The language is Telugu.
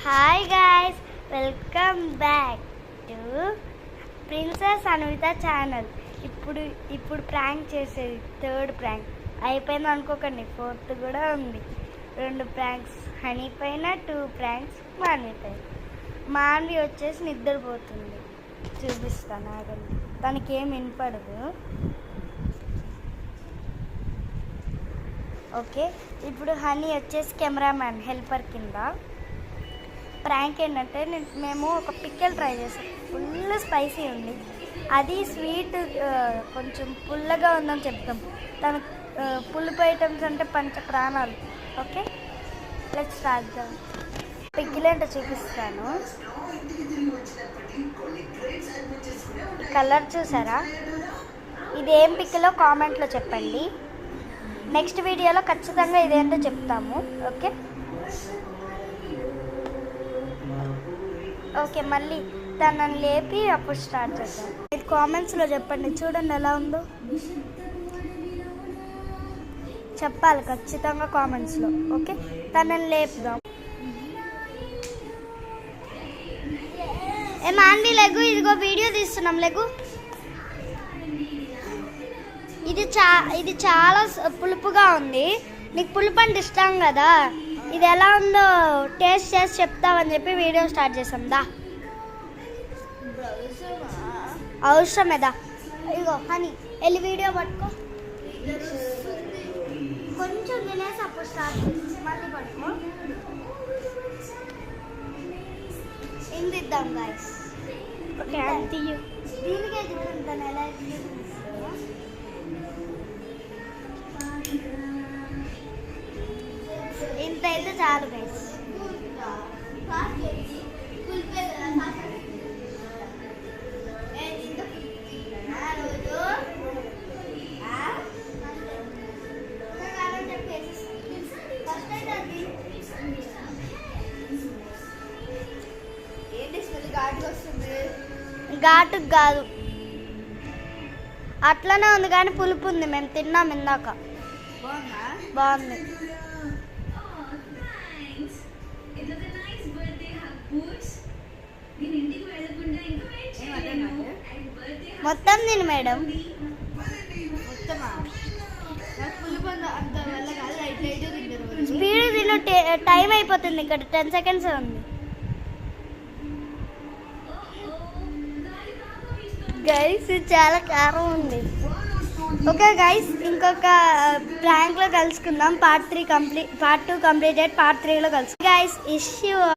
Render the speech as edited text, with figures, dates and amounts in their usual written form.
Hi guys, welcome back to princess Anvitha channel. ఇప్పుడు ప్రాంక్ చేసేది థర్డ్ ప్రాంక్ అయిపోయింది అనుకోకండి, ఫోర్త్ కూడా ఉంది. 2 ప్రాంక్స్ హనీ పైన, 2 ప్రాంక్స్ మాన్వి పైన. మాన్వి వచ్చేసి నిద్రపోతుంది, చూపిస్తాను ఆగండి. తనకేం వినపడదు. ఓకే, ఇప్పుడు హనీ వచ్చేసి కెమెరామ్యాన్ హెల్పర్ కింద. ప్రాంక్ ఏంటంటే మేము ఒక పిక్కల్ ట్రై చేసాం, ఫుల్ స్పైసీ ఉంది. అది స్వీట్ కొంచెం పుల్లగా ఉందని చెప్తాం. తన పులుపు ఐటమ్స్ అంటే పంచ ప్రాణాలు. Okay, let's start the pickle ఏంటో చూపిస్తాను. కలర్ చూసారా? ఇది ఏం పిక్కలో కామెంట్లో చెప్పండి. నెక్స్ట్ వీడియోలో ఖచ్చితంగా ఇదేంటో చెప్తాము. ఓకే ఓకే, మళ్ళీ తనని లేపి అప్పుడు స్టార్ట్ చేద్దాం. ఇది కామెంట్స్లో చెప్పండి, చూడండి ఎలా ఉందో చెప్పాలి ఖచ్చితంగా కామెంట్స్లో. ఓకే, తనని లేపుదాం. మాన్వి లెగు, ఇదిగో వీడియో తీస్తున్నాం లెగు. ఇది చాలా పులుపుగా ఉంది. నీకు పులుపు అంటే ఇష్టం కదా, ఇది ఎలా ఉందో టేస్ట్ చేసి చెప్తావని చెప్పి వీడియో స్టార్ట్ చేసాం. దా, అవసరమేదా. ఇగో హనీ, వెళ్ళి వీడియో పట్టుకో. కొంచెం తినేసి అప్పుడు స్టార్ట్ చేసి మళ్ళీ పట్టుకో. ఇంది ఇద్దాం గాయస్. ఓకే, అంతే. దీనికే చూడండి ఎలా ఇంత అయితే చాలు గైస్. ఘాటు కాదు, అట్లనే ఉంది కానీ పులుపు ఉంది. మేము తిన్నాం ఇందాక, బాగుంది. మొత్తం తిను మేడం. స్పీడ్ తిను, టైం అయిపోతుంది. ఇక్కడ 10 సెకండ్స్ ఉంది గైస్, చాలా కారం ఉంది. ఓకే గైస్, ఇంకొక ప్రాంక్లో కలుసుకుందాం. Part 2 completed. పార్ట్ 3లో కలుసుకుందాం గైస్. ఇష్యూ